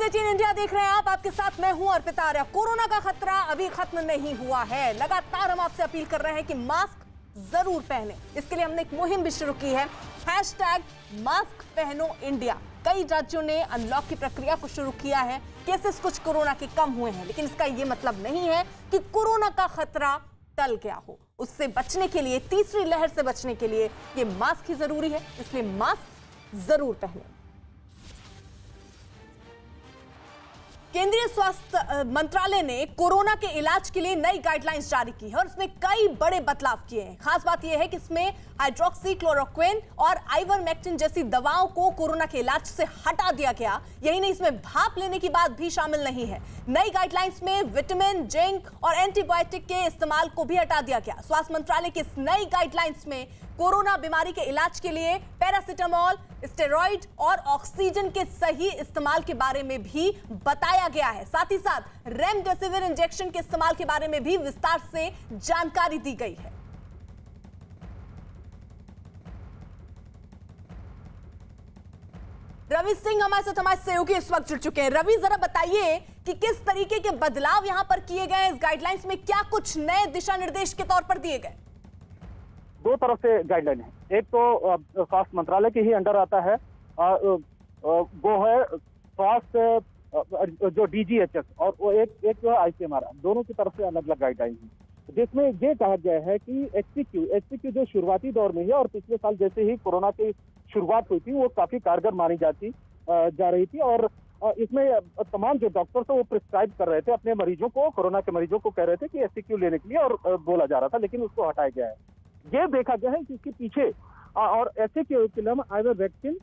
18 India देख रहे हैं आप। आपके साथ मैं हूं अर्पिता आर्या। कोरोना का खतरा अभी खत्म नहीं हुआ है। लगातार हम आपसे अपील कर रहे हैं कि मास्क जरूर पहने। इसके लिए हमने एक मुहिम भी शुरू की है, #मास्क पहनो इंडिया। कई राज्यों ने अनलॉक की प्रक्रिया को शुरू किया है। केसेस कुछ कोरोना के कम हुए हैं, लेकिन इसका यह मतलब नहीं है कि कोरोना का खतरा टल गया हो। उससे बचने के लिए, तीसरी लहर से बचने के लिए ये मास्क ही जरूरी है, इसलिए मास्क जरूर पहने। केंद्रीय स्वास्थ्य मंत्रालय ने कोरोना के इलाज के लिए नई गाइडलाइंस जारी की है और इसमें कई बड़े बदलाव किए हैं। खास बात यह है कि इसमें हाइड्रोक्सीक्लोरोक्विन और आइवरमेक्टिन जैसी दवाओं को कोरोना के इलाज से हटा दिया गया। यही नहीं, इसमें भाप लेने की बात भी शामिल नहीं है। नई गाइडलाइंस में विटामिन, जिंक और एंटीबायोटिक के इस्तेमाल को भी हटा दिया गया। स्वास्थ्य मंत्रालय की इस नई गाइडलाइंस में कोरोना बीमारी के इलाज के लिए पैरासिटामोल, स्टेरॉइड और ऑक्सीजन के सही इस्तेमाल के बारे में भी बताया गया है। साथ ही साथ रेमडेसिविर इंजेक्शन के इस्तेमाल के बारे में भी विस्तार से जानकारी दी गई है। रवि सिंह हमारे सहयोगी इस वक्त जुड़ चुके हैं। रवि, जरा बताइए कि किस तरीके के बदलाव यहां पर किए गए हैं। इस गाइडलाइंस में क्या कुछ नए दिशा निर्देश के तौर पर दिए गए? दो तरफ से गाइडलाइन है। एक तो स्वास्थ्य मंत्रालय के ही अंडर आता है, वो है स्वास्थ्य जो DGHS, और वो एक जो है ICMR। दोनों की तरफ से अलग अलग गाइडलाइन है, जिसमें ये कहा गया है कि HCQ जो शुरुआती दौर में है और पिछले साल जैसे ही कोरोना की शुरुआत हुई थी, वो काफी कारगर मानी जा रही थी। और इसमें तमाम जो डॉक्टर्स है वो प्रिस्क्राइब कर रहे थे अपने मरीजों को, कोरोना के मरीजों को कह रहे थे कि HCQ लेने के लिए, और बोला जा रहा था, लेकिन उसको हटाया गया है। ये देखा गया है कि इसके पीछे और एसिक्लोरोक्विन, आइवरमेक्टिन,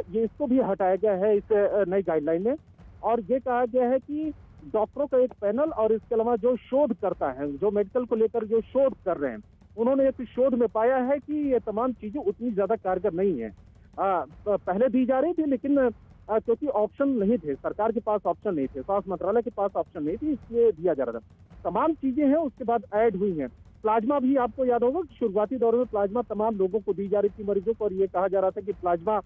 ये इसको भी हटाया गया है इस नई गाइडलाइन में। और ये कहा गया है कि डॉक्टरों का एक पैनल और इसके अलावा जो शोध करता है, जो मेडिकल को लेकर जो शोध कर रहे हैं, उन्होंने एक शोध में पाया है कि ये तमाम चीजें उतनी ज्यादा कारगर नहीं है। पहले दी जा रही थी, लेकिन क्योंकि ऑप्शन नहीं थे, सरकार के पास ऑप्शन नहीं थे, स्वास्थ्य मंत्रालय के पास ऑप्शन नहीं थी, इसलिए दिया जा रहा था। तमाम चीजें हैं उसके बाद ऐड हुई हैं। प्लाज्मा भी आपको याद होगा कि शुरुआती दौर में प्लाज्मा तमाम लोगों को दी जा रही थी, मरीजों को, और ये कहा जा रहा था कि प्लाज्मा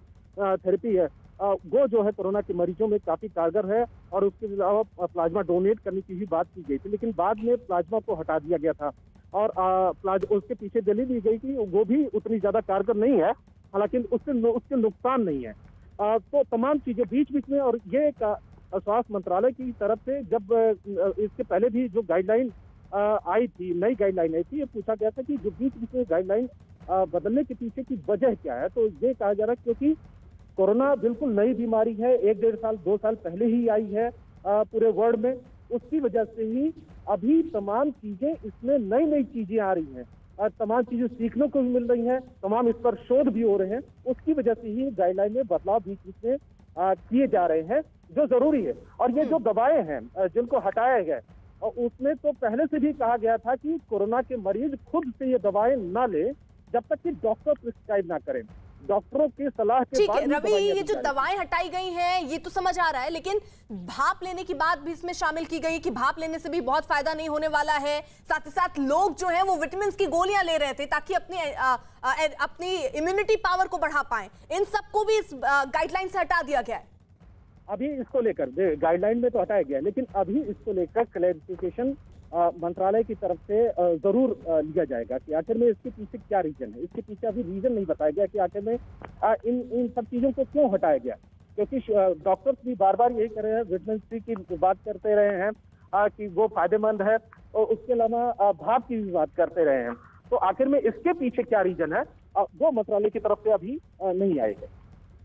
थेरेपी है वो जो है कोरोना के मरीजों में काफी कारगर है, और उसके अलावा प्लाज्मा डोनेट करने की भी बात की गई थी। लेकिन बाद में प्लाज्मा को हटा दिया गया था और उसके पीछे दलील दी गई कि वो भी उतनी ज्यादा कारगर नहीं है, हालांकि उसके नुकसान नहीं है। तो तमाम चीजें बीच में, और ये स्वास्थ्य मंत्रालय की तरफ से जब इसके पहले भी जो गाइडलाइन आई थी, नई गाइडलाइन आई थी, ये पूछा गया था कि जो बीच में गाइडलाइन बदलने के पीछे की वजह क्या है। तो ये कहा जा रहा है क्योंकि कोरोना बिल्कुल नई बीमारी है, 1-1.5 साल 2 साल पहले ही आई है पूरे वर्ल्ड में, उसकी वजह से ही अभी तमाम चीजें, इसमें नई नई चीजें आ रही हैं और तमाम चीजें सीखने को भी मिल रही हैं, तमाम इस पर शोध भी हो रहे हैं। उसकी वजह से ही गाइडलाइन में बदलाव बीच में किए जा रहे हैं, जो जरूरी है। और ये जो दवाएं हैं जिनको हटाया गया, और उसमें तो पहले से भी कहा गया था कि कोरोना के मरीज खुद से ये दवाएं ना ले जब तक कि डॉक्टर प्रिस्क्राइब ना करें, डॉक्टरों की सलाह के बाद। रवि, ये जो दवाएं हटाई गई हैं ये तो समझ आ रहा है, लेकिन भाप लेने की बात भी इसमें शामिल की गई कि भाप लेने से भी बहुत फायदा नहीं होने वाला है। साथ ही साथ लोग जो हैं वो विटामिन की गोलियां ले रहे थे ताकि अपनी इम्यूनिटी पावर को बढ़ा पाएं। इन सबको भी इस गाइडलाइन से हटा दिया गया है। अभी इसको लेकर गाइडलाइन में तो हटाया गया, लेकिन अभी इसको लेकर क्लैरिफिकेशन मंत्रालय की तरफ से जरूर लिया जाएगा कि आखिर में इसके पीछे क्या रीजन है। इसके पीछे अभी रीजन नहीं बताया गया कि आखिर में इन सब चीजों को क्यों हटाया गया, क्योंकि डॉक्टर्स भी बार बार यही कर रहे हैं, विटामिन C की बात करते रहे हैं कि वो फायदेमंद है, और उसके अलावा भाप की भी बात करते रहे हैं। तो आखिर में इसके पीछे क्या रीजन है वो मंत्रालय की तरफ से अभी नहीं आएगा।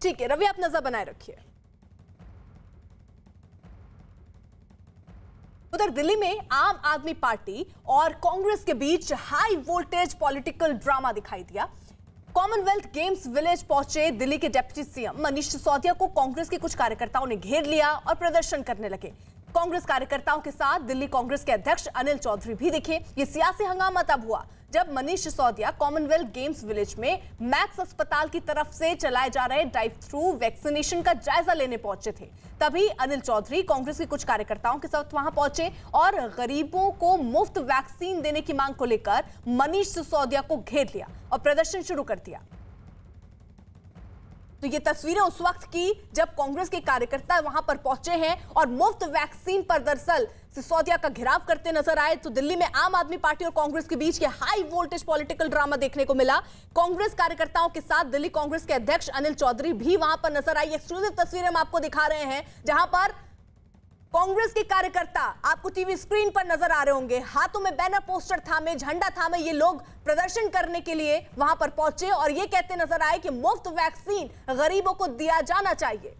ठीक है रवि, आप नजर बनाए रखिए। उधर दिल्ली में आम आदमी पार्टी और कांग्रेस के बीच हाई वोल्टेज पॉलिटिकल ड्रामा दिखाई दिया। कॉमनवेल्थ गेम्स विलेज पहुंचे दिल्ली के डिप्टी सीएम मनीष सिसोदिया को कांग्रेस के कुछ कार्यकर्ताओं ने घेर लिया और प्रदर्शन करने लगे। कांग्रेस कार्यकर्ताओं के साथ दिल्ली कांग्रेस के अध्यक्ष अनिल चौधरी भी दिखे। ये सियासी हंगामा तब हुआ जब Manish Sisodia Commonwealth games village में मैक्स अस्पताल की तरफ से चलाए जा रहे ड्राइव थ्रू वैक्सीनेशन का जायजा लेने पहुंचे थे। तभी अनिल चौधरी कांग्रेस के कुछ कार्यकर्ताओं के साथ वहां पहुंचे और गरीबों को मुफ्त वैक्सीन देने की मांग को लेकर मनीष सिसोदिया को घेर लिया और प्रदर्शन शुरू कर दिया। तो ये तस्वीरें उस वक्त की जब कांग्रेस के कार्यकर्ता वहां पर पहुंचे हैं और मुफ्त वैक्सीन पर दरअसल सिसोदिया का घेराव करते नजर आए। तो दिल्ली में आम आदमी पार्टी और कांग्रेस के बीच ये हाई वोल्टेज पॉलिटिकल ड्रामा देखने को मिला। कांग्रेस कार्यकर्ताओं के साथ दिल्ली कांग्रेस के अध्यक्ष अनिल चौधरी भी वहां पर नजर आई। एक्सक्लूसिव तस्वीरें हम आपको दिखा रहे हैं जहां पर कांग्रेस के कार्यकर्ता आपको टीवी स्क्रीन पर नजर आ रहे होंगे, हाथों में बैनर पोस्टर थामे, झंडा थामे ये लोग प्रदर्शन करने के लिए वहां पर पहुंचे और ये कहते नजर आए कि मुफ्त वैक्सीन गरीबों को दिया जाना चाहिए।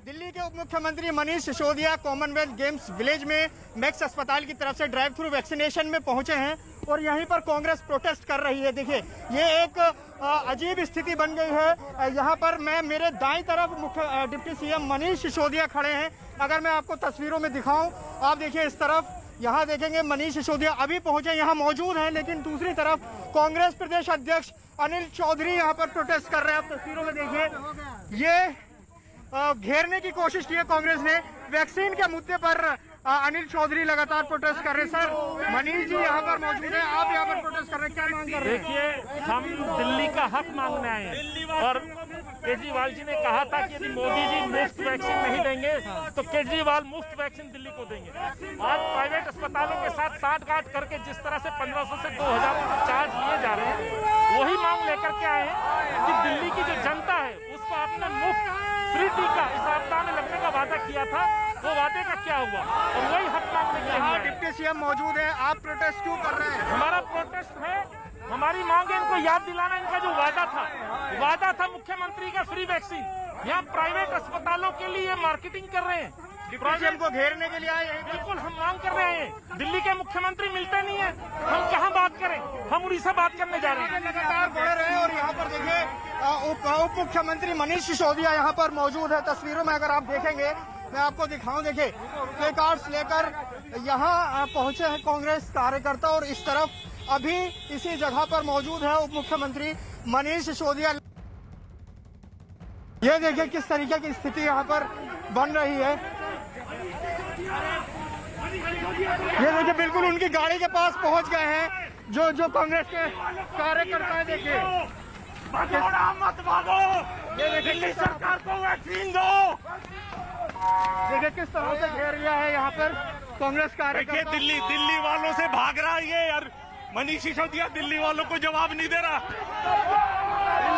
दिल्ली के उप मुख्यमंत्री Manish Sisodia Commonwealth games village में मैक्स अस्पताल की तरफ से ड्राइव थ्रू वैक्सीनेशन में पहुंचे हैं और यहीं पर कांग्रेस प्रोटेस्ट कर रही है। देखिए ये एक अजीब स्थिति बन गई है। यहाँ पर मैं मेरे दाईं तरफ मुख्य डिप्टी सीएम मनीष सिसोदिया खड़े हैं। अगर मैं आपको तस्वीरों में दिखाऊं, आप देखिए इस तरफ, यहाँ देखेंगे मनीष सिसोदिया अभी पहुंचे, यहाँ मौजूद हैं, लेकिन दूसरी तरफ कांग्रेस प्रदेश अध्यक्ष अनिल चौधरी यहाँ पर प्रोटेस्ट कर रहे हैं। आप तस्वीरों में देखिए ये घेरने की कोशिश की है कांग्रेस ने। वैक्सीन के मुद्दे पर अनिल चौधरी लगातार प्रोटेस्ट कर रहे हैं। सर मनीष जी यहाँ पर मौजूद हैं, आप यहाँ पर प्रोटेस्ट कर रहे हैं, क्या मांग कर रहे हैं? देखिए हम दिल्ली का हक मांगने आए हैं और केजरीवाल जी ने कहा था कि यदि मोदी जी मुफ्त वैक्सीन नहीं देंगे तो केजरीवाल मुफ्त वैक्सीन दिल्ली को देंगे। आज प्राइवेट अस्पतालों के साथ साठगांठ करके जिस तरह से 1500 से 2000 चार्ज लिए जा रहे हैं, वही मांग लेकर के आए हैं कि दिल्ली की जो जनता है उसको आपने मुफ्त फ्री टीका इस आपदा में लगने का वादा किया था, वो वादे का क्या हुआ? और वही हक मांगने के लिए डिप्टी सीएम मौजूद है, आप प्रोटेस्ट क्यों कर रहे हैं? हमारा प्रोटेस्ट है, हमारी मांग है इनको याद दिलाना, इनका जो वादा था मुख्यमंत्री का फ्री वैक्सीन, यहाँ प्राइवेट अस्पतालों के लिए मार्केटिंग कर रहे हैं। डिप्टी सीएम को घेरने के लिए आए हैं। बिल्कुल हम मांग कर रहे हैं, दिल्ली के मुख्यमंत्री मिलते नहीं है, हम कहाँ बात करें, हम उड़ीसा बात करने जा रहे हैं। लगातार बढ़ रहे हैं और यहाँ पर देखिए उप मुख्यमंत्री मनीष सिसोदिया यहाँ पर मौजूद है। तस्वीरों में अगर आप देखेंगे, मैं आपको दिखाऊं, देखिए प्ले कार्ड्स लेकर यहाँ पहुंचे हैं कांग्रेस कार्यकर्ता और इस तरफ अभी इसी जगह पर मौजूद है उप मुख्यमंत्री मनीष सिसोदिया। ये देखिए किस तरीके की स्थिति यहाँ पर बन रही है। ये देखिए बिल्कुल उनकी गाड़ी के पास पहुंच गए हैं जो कांग्रेस के कार्यकर्ता हैं। देखिए मत भागो, ये दिल्ली सरकार को वैक्सीन दो। देखिए किस तरह से घेर लिया है यहाँ पर कांग्रेस कार्यकर्ता। दिल्ली वालों से भाग रहा है ये, और मनीष सिसोदिया दिल्ली वालों को जवाब नहीं दे रहा।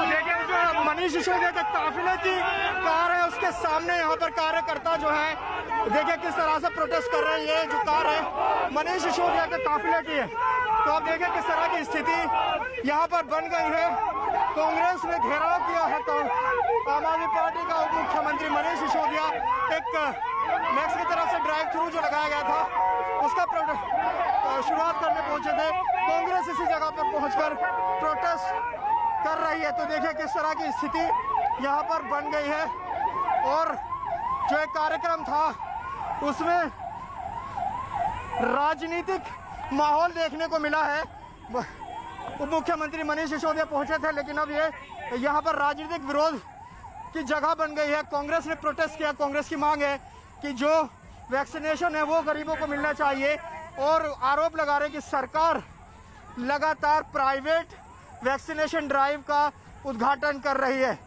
देखिए जो मनीष सिसोदिया के काफिले की कार है उसके सामने यहाँ पर कार्यकर्ता जो है देखिए किस तरह से प्रोटेस्ट कर रहे हैं। ये जो कार है मनीष सिसोदिया के काफिले की है। तो आप देखिए किस तरह की स्थिति यहाँ पर बन गई है। कांग्रेस ने घेराव किया है तो आम आदमी पार्टी का उप मुख्यमंत्री मनीष सिसोदिया एक मैक्स की तरफ से ड्राइव थ्रू जो लगाया गया था उसका शुरुआत करने पहुंचे थे। कांग्रेस इसी जगह पर पहुंचकर प्रोटेस्ट कर रही है। तो देखिए किस तरह की स्थिति यहाँ पर बन गई है और जो एक कार्यक्रम था उसमें राजनीतिक माहौल देखने को मिला है। उप मुख्यमंत्री मनीष सिसोदिया पहुंचे थे, लेकिन अब ये यहाँ पर राजनीतिक विरोध की जगह बन गई है। कांग्रेस ने प्रोटेस्ट किया। कांग्रेस की मांग है कि जो वैक्सीनेशन है वो गरीबों को मिलना चाहिए और आरोप लगा रहे कि सरकार लगातार प्राइवेट वैक्सीनेशन ड्राइव का उद्घाटन कर रही है।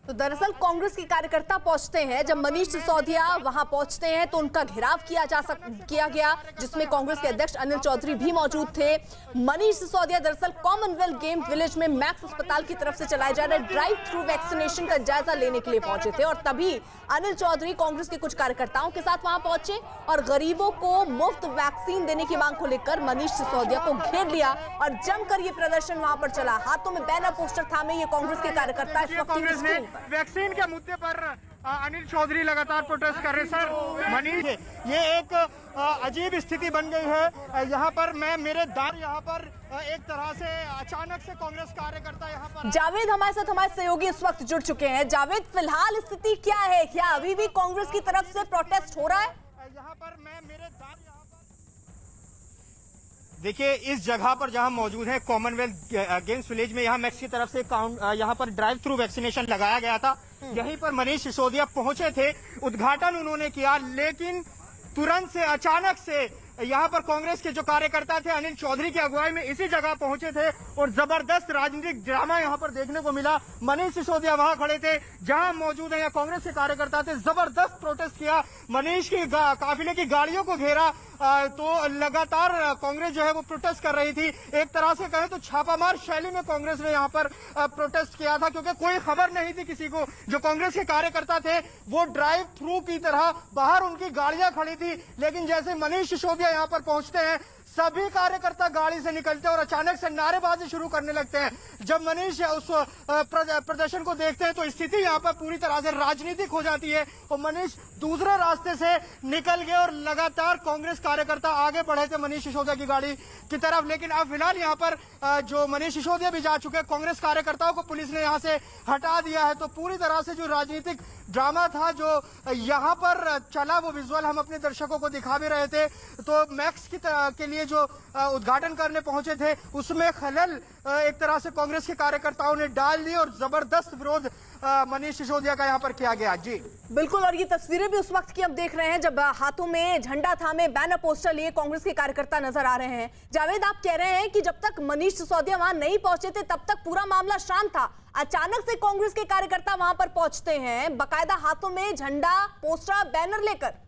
तो दरअसल कांग्रेस के कार्यकर्ता पहुंचते हैं, जब मनीष सिसोदिया वहां पहुंचते हैं तो उनका घेराव किया गया, जिसमें कांग्रेस के अध्यक्ष अनिल चौधरी भी मौजूद थे। मनीष सिसोदिया दरअसल कॉमनवेल्थ गेम विलेज में मैक्स अस्पताल की तरफ से चलाए जा रहे ड्राइव थ्रू वैक्सीनेशन का जायजा लेने के लिए पहुंचे थे और तभी अनिल चौधरी कांग्रेस के कुछ कार्यकर्ताओं के साथ वहां पहुंचे और गरीबों को मुफ्त वैक्सीन देने की मांग को लेकर मनीष सिसोदिया को घेर लिया और जमकर ये प्रदर्शन वहां पर चला। हाथों में बैनर पोस्टर थामे ये कांग्रेस के कार्यकर्ता इस वक्त टीवी स्क्रीन पर। वैक्सीन के मुद्दे पर अनिल चौधरी लगातार प्रोटेस्ट कर रहे हैं। सर मनीष, ये एक अजीब स्थिति बन गई है। यहाँ पर मैं मेरे दार यहाँ पर एक तरह से अचानक से कांग्रेस कार्यकर्ता यहाँ पर। जावेद हमारे साथ, हमारे सहयोगी इस वक्त जुड़ चुके हैं। जावेद, फिलहाल स्थिति क्या है? क्या अभी भी कांग्रेस की तरफ से प्रोटेस्ट हो रहा है? यहाँ पर मैं मेरे दार यहाँ पर देखिए इस जगह पर जहां मौजूद है कॉमनवेल्थ गेम्स विलेज में, यहाँ मैक्स की तरफ से यहाँ पर ड्राइव थ्रू वैक्सीनेशन लगाया गया था। यहीं पर मनीष सिसोदिया पहुंचे थे, उद्घाटन उन्होंने किया, लेकिन तुरंत से अचानक से यहाँ पर कांग्रेस के जो कार्यकर्ता थे अनिल चौधरी की अगुवाई में इसी जगह पहुंचे थे और जबरदस्त राजनीतिक ड्रामा यहाँ पर देखने को मिला। मनीष सिसोदिया वहां खड़े थे जहां मौजूद है कांग्रेस के कार्यकर्ता थे, जबरदस्त प्रोटेस्ट किया, मनीष की काफिले की गाड़ियों को घेरा। तो लगातार कांग्रेस जो है वो प्रोटेस्ट कर रही थी। एक तरह से कहें तो छापामार शैली में कांग्रेस ने यहाँ पर प्रोटेस्ट किया था, क्योंकि कोई खबर नहीं थी किसी को। जो कांग्रेस के कार्यकर्ता थे वो ड्राइव थ्रू की तरह बाहर उनकी गाड़ियां खड़ी थी, लेकिन जैसे मनीष सिसोदिया यहाँ पर पहुंचते हैं सभी कार्यकर्ता गाड़ी से निकलते हैं और अचानक से नारेबाजी शुरू करने लगते हैं। जब मनीष उस प्रदर्शन को देखते हैं तो स्थिति यहाँ पर पूरी तरह से राजनीतिक हो जाती है और मनीष दूसरे रास्ते से निकल गए और लगातार कांग्रेस कार्यकर्ता आगे बढ़े थे मनीष सिसोदिया की गाड़ी की तरफ। लेकिन अब फिलहाल यहाँ पर जो मनीष सिसोदिया भी जा चुके हैं, कांग्रेस कार्यकर्ताओं को पुलिस ने यहाँ से हटा दिया है। तो पूरी तरह से जो राजनीतिक ड्रामा था जो यहाँ पर चला वो विजुअल हम अपने दर्शकों को दिखा भी रहे थे। तो मैक्स के लिए जो उद्घाटन करने पहुंचे थे उसमें खलल एक तरह से कांग्रेस के कार्यकर्ताओं ने डाल दी और जबरदस्त विरोध मनीष सिसोदिया का यहाँ पर किया गया। जी बिल्कुल, और ये तस्वीरें भी उस वक्त की हम देख रहे हैं जब हाथों में झंडा थामे बैनर पोस्टर लिए कांग्रेस के कार्यकर्ता नजर आ रहे हैं। जावेद, आप कह रहे हैं कि जब तक मनीष सिसोदिया वहां नहीं पहुंचे थे तब तक पूरा मामला शांत था, अचानक से कांग्रेस के कार्यकर्ता वहां पर पहुंचते हैं बाकायदा हाथों में झंडा, पोस्टर, बैनर लेकर।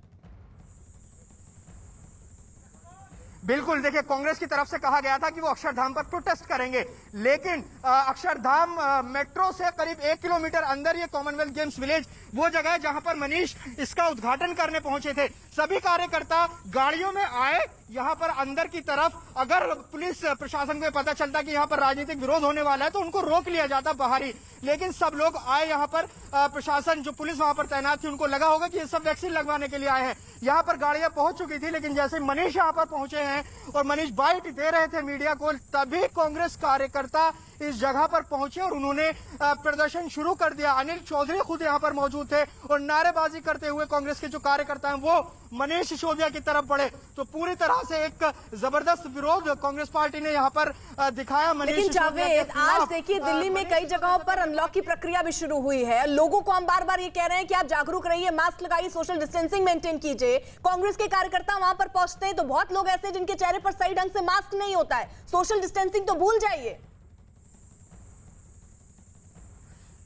बिल्कुल, देखिए कांग्रेस की तरफ से कहा गया था कि वो अक्षरधाम पर प्रोटेस्ट करेंगे, लेकिन अक्षरधाम मेट्रो से करीब 1 किलोमीटर अंदर ये कॉमनवेल्थ गेम्स विलेज वो जगह है जहां पर मनीष इसका उद्घाटन करने पहुंचे थे। सभी कार्यकर्ता गाड़ियों में आए यहाँ पर अंदर की तरफ। अगर पुलिस प्रशासन को पता चलता कि यहाँ पर राजनीतिक विरोध होने वाला है तो उनको रोक लिया जाता बाहर ही, लेकिन सब लोग आए यहाँ पर। प्रशासन जो पुलिस वहां पर तैनात थी उनको लगा होगा कि ये सब वैक्सीन लगवाने के लिए आए हैं। यहाँ पर गाड़ियां पहुंच चुकी थी, लेकिन जैसे मनीष यहाँ पर पहुंचे हैं और मनीष बाइट दे रहे थे मीडिया को, तभी कांग्रेस कार्यकर्ता इस जगह पर पहुंचे और उन्होंने प्रदर्शन शुरू कर दिया। अनिल चौधरी खुद यहाँ पर मौजूद थे और नारेबाजी करते हुए कांग्रेस के जो कार्यकर्ता हैं वो मनीष सिसोदिया की तरफ बढ़े। तो पूरी तरह से एक जबरदस्त विरोध कांग्रेस पार्टी ने यहाँ पर दिखाया। लेकिन जावेद, आज देखिए दिल्ली में कई जगहों पर अनलॉक की प्रक्रिया भी शुरू हुई है। लोगों को हम बार बार ये कह रहे हैं कि आप जागरूक रहिए, मास्क लगाइए, सोशल डिस्टेंसिंग मेंटेन कीजिए। कांग्रेस के कार्यकर्ता वहां पर पहुंचते हैं तो बहुत लोग ऐसे जिनके चेहरे पर सही ढंग से मास्क नहीं होता है, सोशल डिस्टेंसिंग तो भूल जाइए।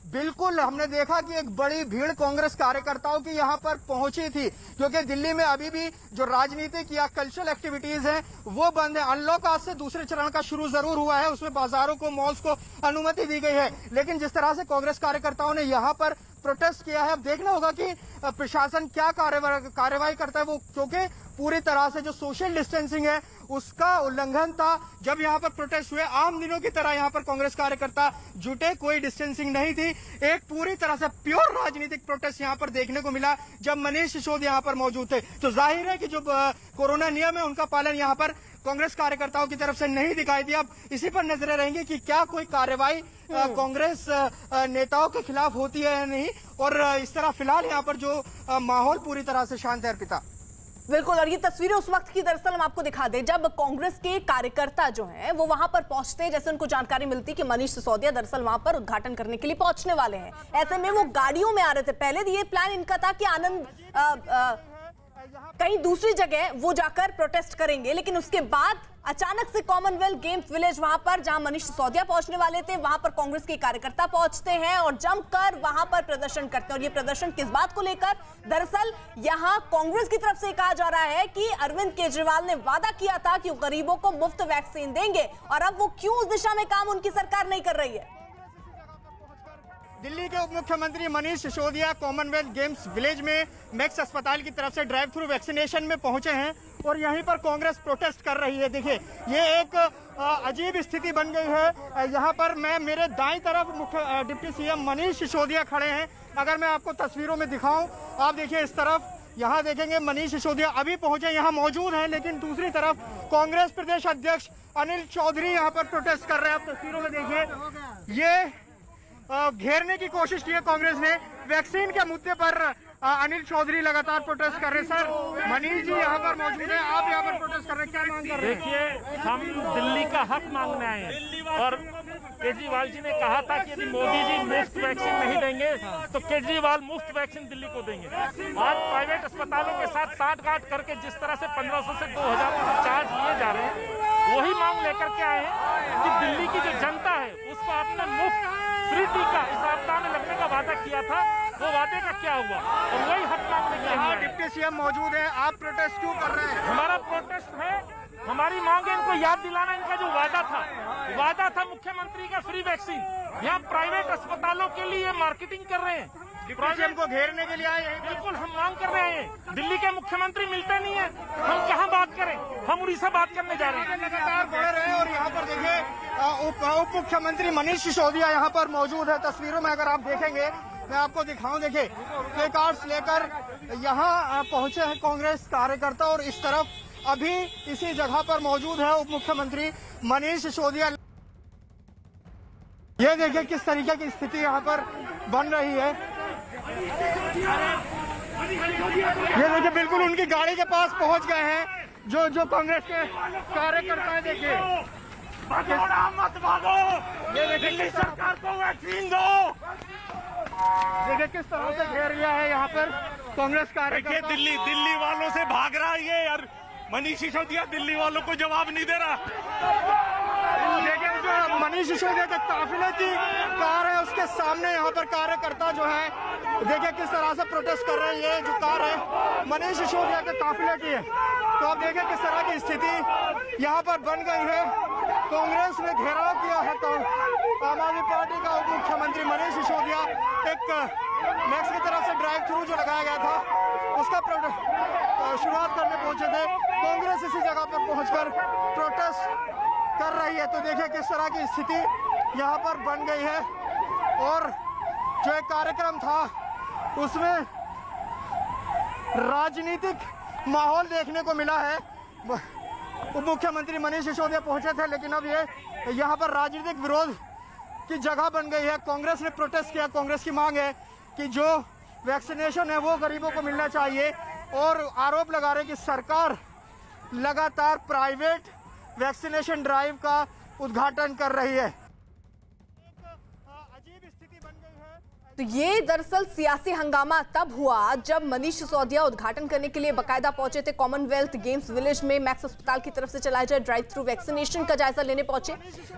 बिल्कुल, हमने देखा कि एक बड़ी भीड़ कांग्रेस कार्यकर्ताओं की यहाँ पर पहुंची थी, क्योंकि दिल्ली में अभी भी जो राजनीतिक या कल्चरल एक्टिविटीज हैं वो बंद है। अनलॉक आज से दूसरे चरण का शुरू जरूर हुआ है, उसमें बाजारों को, मॉल्स को अनुमति दी गई है, लेकिन जिस तरह से कांग्रेस कार्यकर्ताओं ने यहाँ पर प्रोटेस्ट किया है, अब देखना होगा कि प्रशासन क्या कार्रवाई करता है वो, क्योंकि पूरी तरह से जो सोशल डिस्टेंसिंग है उसका उल्लंघन था। जब यहाँ पर प्रोटेस्ट हुए आम दिनों की तरह यहाँ पर कांग्रेस कार्यकर्ता जुटे, कोई डिस्टेंसिंग नहीं थी। एक पूरी तरह से प्योर राजनीतिक प्रोटेस्ट यहाँ पर देखने को मिला जब मनीष सिसोदिया यहाँ पर मौजूद थे। तो जाहिर है कि जो कोरोना नियम है उनका पालन यहाँ पर कांग्रेस कार्यकर्ताओं की तरफ से नहीं दिखाई दिया। अब इसी पर नजरें रहेंगी कि क्या कोई कार्रवाई कांग्रेस नेताओं के खिलाफ होती है या नहीं। और इस तरह फिलहाल यहाँ पर जो माहौल पूरी तरह से शांत है। अर्पिता, बिल्कुल, और ये तस्वीरें उस वक्त की दरअसल हम आपको दिखा दें जब कांग्रेस के कार्यकर्ता जो हैं वो वहां पर पहुंचते हैं, जैसे उनको जानकारी मिलती कि मनीष सिसोदिया दरअसल वहां पर उद्घाटन करने के लिए पहुंचने वाले हैं। ऐसे में वो गाड़ियों में आ रहे थे। पहले ये प्लान इनका था कि आनंद कहीं दूसरी जगह वो जाकर प्रोटेस्ट करेंगे, लेकिन उसके बाद अचानक से कॉमनवेल्थ गेम्स विलेज वहां पर जहां मनीष सिसोदिया पहुंचने वाले थे वहां पर कांग्रेस के कार्यकर्ता पहुंचते हैं और जमकर वहां पर प्रदर्शन करते हैं। और ये प्रदर्शन किस बात को लेकर, दरअसल यहां कांग्रेस की तरफ से कहा जा रहा है कि अरविंद केजरीवाल ने वादा किया था कि वो गरीबों को मुफ्त वैक्सीन देंगे, और अब वो क्यों उस दिशा में काम उनकी सरकार नहीं कर रही है। दिल्ली के उप मुख्यमंत्री Manish Sisodia Commonwealth games village में मैक्स अस्पताल की तरफ से ड्राइव थ्रू वैक्सीनेशन में पहुंचे हैं और यहीं पर कांग्रेस प्रोटेस्ट कर रही है। देखिए ये एक अजीब स्थिति बन गई है। यहाँ पर मेरे दाईं तरफ मुख्य डिप्टी सीएम मनीष सिसोदिया खड़े हैं। अगर मैं आपको तस्वीरों में दिखाऊं, आप देखिए इस तरफ, यहाँ देखेंगे मनीष सिसोदिया अभी पहुंचे, यहाँ मौजूद हैं, लेकिन दूसरी तरफ कांग्रेस प्रदेश अध्यक्ष अनिल चौधरी यहाँ पर प्रोटेस्ट कर रहे हैं। आप तस्वीरों में देखिए, ये घेरने की कोशिश की है कांग्रेस ने। वैक्सीन के मुद्दे पर अनिल चौधरी लगातार प्रोटेस्ट कर रहे हैं। सर, मनीष जी यहाँ पर मौजूद हैं, आप यहाँ पर प्रोटेस्ट कर रहे हैं, क्या मांग कर रहे हैं? देखिए, हम दिल्ली का हक मांगने आए हैं और केजरीवाल जी ने कहा था कि यदि मोदी जी मुफ्त वैक्सीन नहीं देंगे तो केजरीवाल मुफ्त वैक्सीन दिल्ली को देंगे। आज प्राइवेट अस्पतालों के साथ साठ-गांठ करके जिस तरह से 1500 से 2000 चार्ज लिए जा रहे हैं, वही मांग लेकर के आए हैं कि दिल्ली की जो जनता है उसको आपने मुफ्त फ्री टीका इस आपदा में लगने का वादा किया था, वो वादे का क्या हुआ? और वही हक मांगने के लिए डिप्टी सीएम मौजूद है, आप प्रोटेस्ट क्यों कर रहे हैं? हमारा प्रोटेस्ट है, हमारी मांग है इनको याद दिलाना, इनका जो वादा था मुख्यमंत्री का फ्री वैक्सीन, यहाँ प्राइवेट अस्पतालों के लिए मार्केटिंग कर रहे हैं। डिप्टी सीएम को घेरने के लिए आए हैं। बिल्कुल हम मांग कर रहे हैं, दिल्ली के मुख्यमंत्री मिलते नहीं है, हम कहाँ बात करें, हम उड़ीसा बात करने जा रहे हैं। लगातार बढ़ रहे हैं और यहाँ पर देखिए उप मुख्यमंत्री मनीष सिसोदिया यहाँ पर मौजूद है। तस्वीरों में अगर आप देखेंगे, मैं आपको दिखाऊं, देखिए प्ले कार्ड्स लेकर यहाँ पहुंचे हैं कांग्रेस कार्यकर्ता और इस तरफ अभी इसी जगह पर मौजूद है उप मुख्यमंत्री मनीष सिसोदिया। ये देखिए किस तरीके की स्थिति यहाँ पर बन रही है। ये देखिए बिल्कुल उनकी गाड़ी के पास पहुंच गए हैं जो कांग्रेस के कार्यकर्ता हैं। देखिए मत भागो, ये दिल्ली सरकार को वैक्सीन दो। देखिए किस तरह से घेर लिया है यहाँ पर कांग्रेस कार्यकर्ता। दिल्ली वालों से भाग रहा है ये, और मनीष सिसोदिया दिल्ली वालों को जवाब नहीं दे रहा। देखिए जो मनीष सिसोदिया के काफिले की कार है उसके सामने यहाँ पर कार्यकर्ता जो है देखिए किस तरह से प्रोटेस्ट कर रहे हैं। ये जो कार है मनीष सिसोदिया के काफिले की है। तो आप देखिए किस तरह की स्थिति यहाँ पर बन गई है। कांग्रेस ने घेराव किया है तो आम आदमी पार्टी का उप मुख्यमंत्री मनीष सिसोदिया एक मैक्स की तरफ से ड्राइव थ्रू जो लगाया गया था उसका शुरुआत करने पहुंचे थे। कांग्रेस इसी जगह पर पहुंचकर प्रोटेस्ट कर रही है। तो देखिए किस तरह की स्थिति यहाँ पर बन गई है और जो एक कार्यक्रम था उसमें राजनीतिक माहौल देखने को मिला है। उप मुख्यमंत्री मनीष सिसोदिया पहुंचे थे लेकिन अब ये यहाँ पर राजनीतिक विरोध की जगह बन गई है। कांग्रेस ने प्रोटेस्ट किया। कांग्रेस की मांग है कि जो वैक्सीनेशन है वो गरीबों को मिलना चाहिए और आरोप लगा रहे कि सरकार लगातार प्राइवेट वैक्सीनेशन ड्राइव का उद्घाटन कर रही है। अजीब स्थिति बन गई है। तो ये दरअसल सियासी हंगामा तब हुआ जब मनीष सिसोदिया उद्घाटन करने के लिए बकायदा पहुंचे थे कॉमनवेल्थ गेम्स विलेज में। मैक्स अस्पताल की तरफ से चलाए जाए ड्राइव थ्रू वैक्सीनेशन का जायजा लेने पहुंचे,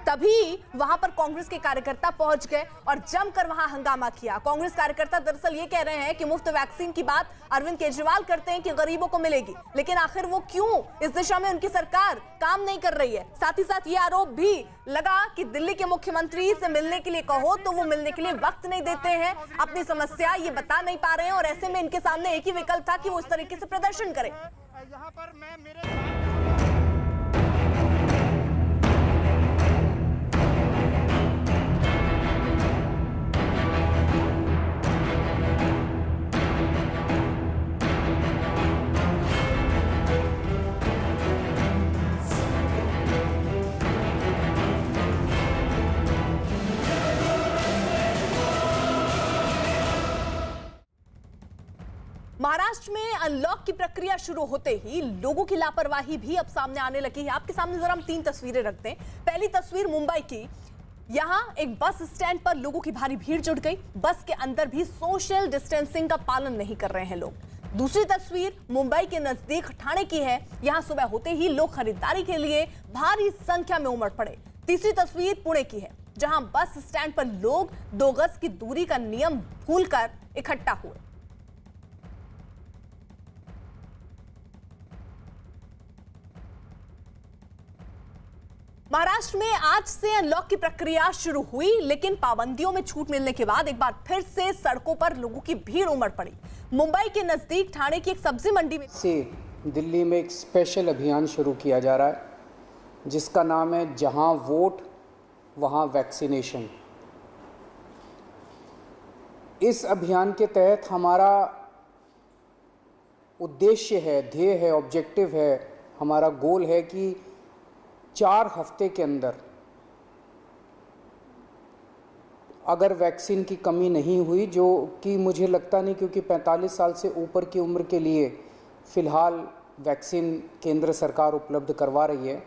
तभी वहां पर कांग्रेस के कार्यकर्ता पहुंच गए और जमकर वहां हंगामा किया। कांग्रेस कार्यकर्ता दरअसल ये कह रहे हैं कि मुफ्त वैक्सीन की बात अरविंद केजरीवाल करते हैं कि गरीबों को मिलेगी, लेकिन आखिर वो क्यों इस दिशा में उनकी सरकार काम नहीं कर रही है। साथ ही साथ ये आरोप भी लगा कि दिल्ली के मुख्यमंत्री से मिलने के लिए कहो तो वो मिलने के लिए वक्त नहीं देते हैं, अपनी समस्या ये बता नहीं पा रहे हैं और ऐसे में इनके सामने एक ही विकल्प था कि वो इस तरीके से प्रदर्शन करें। यहाँ पर मैं मेरे महाराष्ट्र में अनलॉक की प्रक्रिया शुरू होते ही लोगों की लापरवाही भी अब सामने आने लगी है। आपके सामने जरा हम 3 तस्वीरें रखते हैं। पहली तस्वीर मुंबई की, यहां एक बस स्टैंड पर लोगों की भारी भीड़ जुट गई। बस के अंदर भी सोशल डिस्टेंसिंग का पालन नहीं कर रहे हैं लोग। दूसरी तस्वीर मुंबई के नजदीक ठाणे की है। यहां सुबह होते ही लोग खरीदारी के लिए भारी संख्या में उमड़ पड़े। तीसरी तस्वीर पुणे की है, जहां बस स्टैंड पर लोग 2 गज की दूरी का नियम भूलकर इकट्ठा हुए। महाराष्ट्र में आज से अनलॉक की प्रक्रिया शुरू हुई, लेकिन पाबंदियों में छूट मिलने के बाद एक बार फिर से सड़कों पर लोगों की भीड़ उमड़ पड़ी। मुंबई के नजदीक ठाणे की एक सब्जी मंडी में से दिल्ली में एक स्पेशल अभियान शुरू किया जा रहा है जिसका नाम है जहां वोट वहां वैक्सीनेशन। इस अभियान के तहत हमारा उद्देश्य है, ध्येय है, ऑब्जेक्टिव है, हमारा गोल है कि 4 हफ्ते के अंदर अगर वैक्सीन की कमी नहीं हुई, जो कि मुझे लगता नहीं, क्योंकि 45 साल से ऊपर की उम्र के लिए फ़िलहाल वैक्सीन केंद्र सरकार उपलब्ध करवा रही है।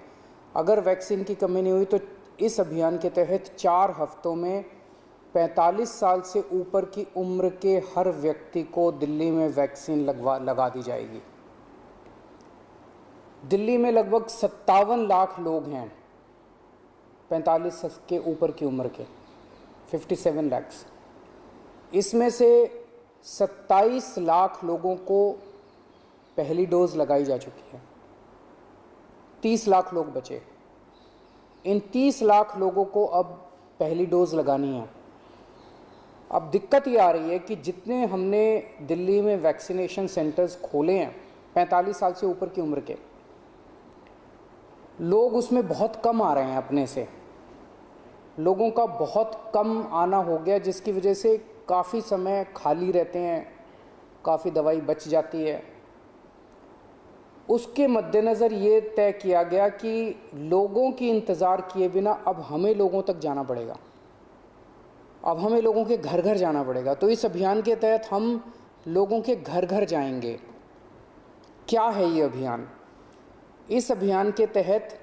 अगर वैक्सीन की कमी नहीं हुई तो इस अभियान के तहत 4 हफ्तों में 45 साल से ऊपर की उम्र के हर व्यक्ति को दिल्ली में वैक्सीन लगा दी जाएगी। दिल्ली में लगभग 57 लाख लोग हैं 45 के ऊपर की उम्र के, 57 लाख। इसमें से 27 लाख लोगों को पहली डोज लगाई जा चुकी है, 30 लाख लोग बचे। इन 30 लाख लोगों को अब पहली डोज लगानी है। अब दिक्कत ये आ रही है कि जितने हमने दिल्ली में वैक्सीनेशन सेंटर्स खोले हैं 45 साल से ऊपर की उम्र के लोग, उसमें बहुत कम आ रहे हैं। अपने से लोगों का बहुत कम आना हो गया, जिसकी वजह से काफ़ी समय खाली रहते हैं, काफ़ी दवाई बच जाती है। उसके मद्देनज़र ये तय किया गया कि लोगों की इंतज़ार किए बिना अब हमें लोगों तक जाना पड़ेगा, अब हमें लोगों के घर घर जाना पड़ेगा। तो इस अभियान के तहत हम लोगों के घर घर जाएंगे। क्या है ये अभियान? इस अभियान के तहत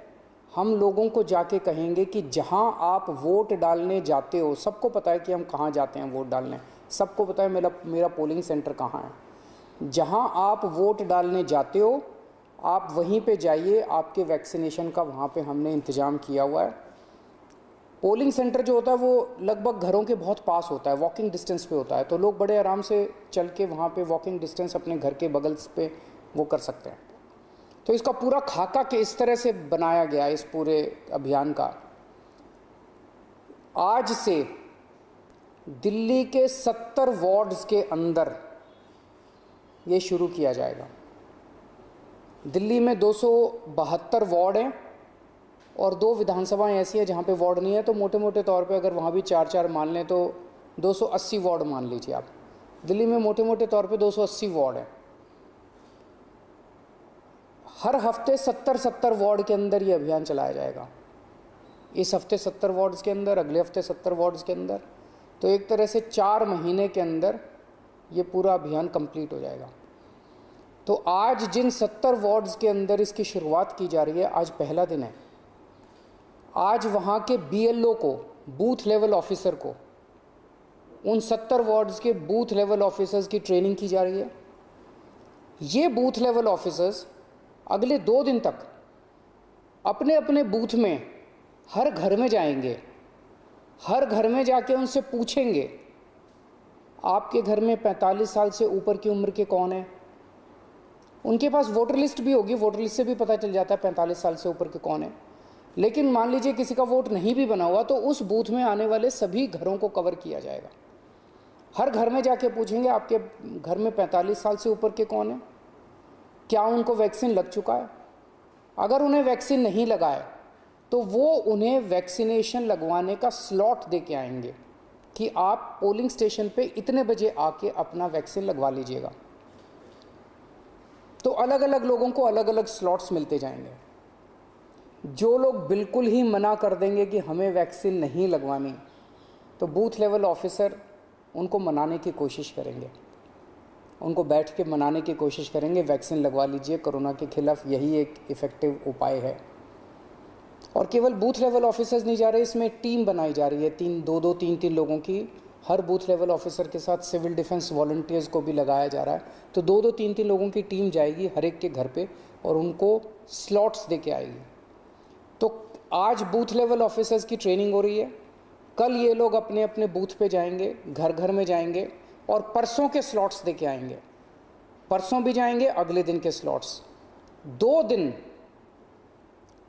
हम लोगों को जाके कहेंगे कि जहां आप वोट डालने जाते हो, सबको पता है कि हम कहां जाते हैं वोट डालने, सबको पता है मेरा पोलिंग सेंटर कहां है। जहां आप वोट डालने जाते हो आप वहीं पे जाइए, आपके वैक्सीनेशन का वहाँ पे हमने इंतज़ाम किया हुआ है। पोलिंग सेंटर जो होता है वो लगभग घरों के बहुत पास होता है, वॉकिंग डिस्टेंस पे होता है, तो लोग बड़े आराम से चल के वहाँ पे वॉकिंग डिस्टेंस अपने घर के बगल पे वो कर सकते हैं। तो इसका पूरा खाका के इस तरह से बनाया गया इस पूरे अभियान का। आज से दिल्ली के 70 वार्ड्स के अंदर ये शुरू किया जाएगा। दिल्ली में 272 वार्ड हैं और 2 विधानसभाएं ऐसी हैं जहाँ पे वार्ड नहीं है, तो मोटे मोटे तौर पे अगर वहाँ भी 4-4 मान लें तो 280 वार्ड मान लीजिए आप। दिल्ली में मोटे मोटे तौर पे 280 वार्ड हैं। हर हफ्ते 70 वार्ड के अंदर ये अभियान चलाया जाएगा। इस हफ्ते 70 वार्ड्स के अंदर, अगले हफ्ते 70 वार्ड्स के अंदर, तो एक तरह से 4 महीने के अंदर ये पूरा अभियान कंप्लीट हो जाएगा। तो आज जिन 70 वार्ड्स के अंदर इसकी शुरुआत की जा रही है, आज पहला दिन है। आज वहाँ के BLO को, बूथ लेवल ऑफिसर को, उन 70 वार्ड्स के बूथ लेवल ऑफिसर्स की ट्रेनिंग की जा रही है। ये बूथ लेवल ऑफिसर्स अगले 2 दिन तक अपने अपने बूथ में हर घर में जाएंगे, हर घर में जाके उनसे पूछेंगे आपके घर में 45 साल से ऊपर की उम्र के कौन हैं। उनके पास वोटर लिस्ट भी होगी, वोटर लिस्ट से भी पता चल जाता है 45 साल से ऊपर के कौन है। लेकिन मान लीजिए किसी का वोट नहीं भी बना हुआ, तो उस बूथ में आने वाले सभी घरों को कवर किया जाएगा। हर घर में जाके पूछेंगे आपके घर में 45 साल से ऊपर के कौन हैं, क्या उनको वैक्सीन लग चुका है। अगर उन्हें वैक्सीन नहीं लगा है तो वो उन्हें वैक्सीनेशन लगवाने का स्लॉट दे के आएंगे कि आप पोलिंग स्टेशन पे इतने बजे आके अपना वैक्सीन लगवा लीजिएगा। तो अलग अलग लोगों को अलग अलग स्लॉट्स मिलते जाएंगे। जो लोग बिल्कुल ही मना कर देंगे कि हमें वैक्सीन नहीं लगवानी, तो बूथ लेवल ऑफिसर उनको मनाने की कोशिश करेंगे, उनको बैठ के मनाने की कोशिश करेंगे, वैक्सीन लगवा लीजिए, कोरोना के खिलाफ यही एक इफ़ेक्टिव उपाय है। और केवल बूथ लेवल ऑफिसर्स नहीं जा रहे, इसमें टीम बनाई जा रही है 3 लोगों की। हर बूथ लेवल ऑफिसर के साथ सिविल डिफेंस वॉलंटियर्स को भी लगाया जा रहा है। तो 2-3 लोगों की टीम जाएगी हर एक के घर पे और उनको स्लॉट्स दे के आएगी। तो आज बूथ लेवल ऑफिसर्स की ट्रेनिंग हो रही है, कल ये लोग अपने अपने बूथ पे जाएंगे, घर घर में जाएंगे और परसों के स्लॉट्स दे के आएंगे। परसों भी जाएंगे, अगले दिन के स्लॉट्स। 2 दिन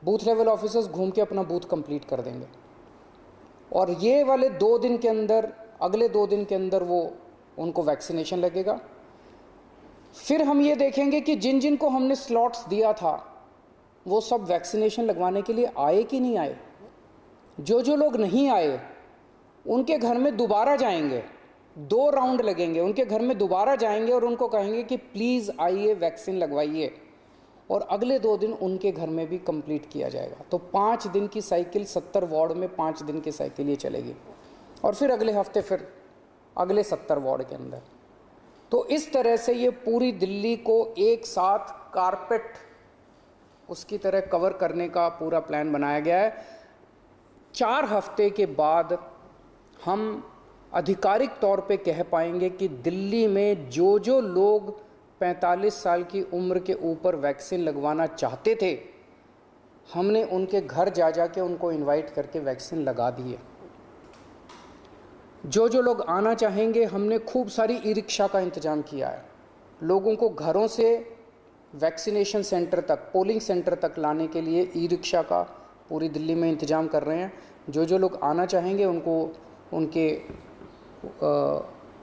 बूथ लेवल ऑफिसर्स घूम के अपना बूथ कंप्लीट कर देंगे और ये वाले 2 दिन के अंदर, अगले 2 दिन के अंदर वो उनको वैक्सीनेशन लगेगा। फिर हम ये देखेंगे कि जिन जिन को हमने स्लॉट्स दिया था वो सब वैक्सीनेशन लगवाने के लिए आए कि नहीं आए। जो लोग नहीं आए उनके घर में दोबारा जाएंगे, 2 राउंड लगेंगे, उनके घर में दोबारा जाएंगे और उनको कहेंगे कि प्लीज़ आइए वैक्सीन लगवाइए, और अगले 2 दिन उनके घर में भी कंप्लीट किया जाएगा। तो 5 दिन की साइकिल, 70 वार्ड में 5 दिन की साइकिल ये चलेगी और फिर अगले हफ्ते फिर अगले 70 वार्ड के अंदर। तो इस तरह से ये पूरी दिल्ली को एक साथ कारपेट उसकी तरह कवर करने का पूरा प्लान बनाया गया है। 4 हफ्ते के बाद हम आधिकारिक तौर पे कह पाएंगे कि दिल्ली में जो लोग 45 साल की उम्र के ऊपर वैक्सीन लगवाना चाहते थे, हमने उनके घर जा के उनको इनवाइट करके वैक्सीन लगा दी है। जो लोग आना चाहेंगे, हमने खूब सारी ई रिक्शा का इंतज़ाम किया है। लोगों को घरों से वैक्सीनेशन सेंटर तक, पोलिंग सेंटर तक लाने के लिए ई रिक्शा का पूरी दिल्ली में इंतज़ाम कर रहे हैं। जो लोग आना चाहेंगे उनको उनके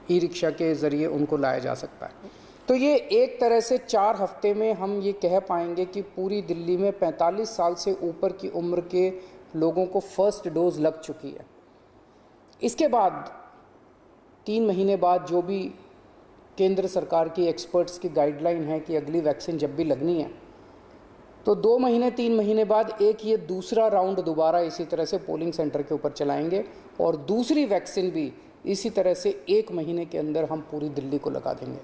ई रिक्शा के ज़रिए उनको लाया जा सकता है। तो ये एक तरह से 4 हफ्ते में हम ये कह पाएंगे कि पूरी दिल्ली में 45 साल से ऊपर की उम्र के लोगों को फर्स्ट डोज लग चुकी है। इसके बाद 3 महीने बाद जो भी केंद्र सरकार की एक्सपर्ट्स की गाइडलाइन है कि अगली वैक्सीन जब भी लगनी है, तो 2 महीने 3 महीने बाद एक ये दूसरा राउंड दोबारा इसी तरह से पोलिंग सेंटर के ऊपर चलाएंगे और दूसरी वैक्सीन भी इसी तरह से 1 महीने के अंदर हम पूरी दिल्ली को लगा देंगे।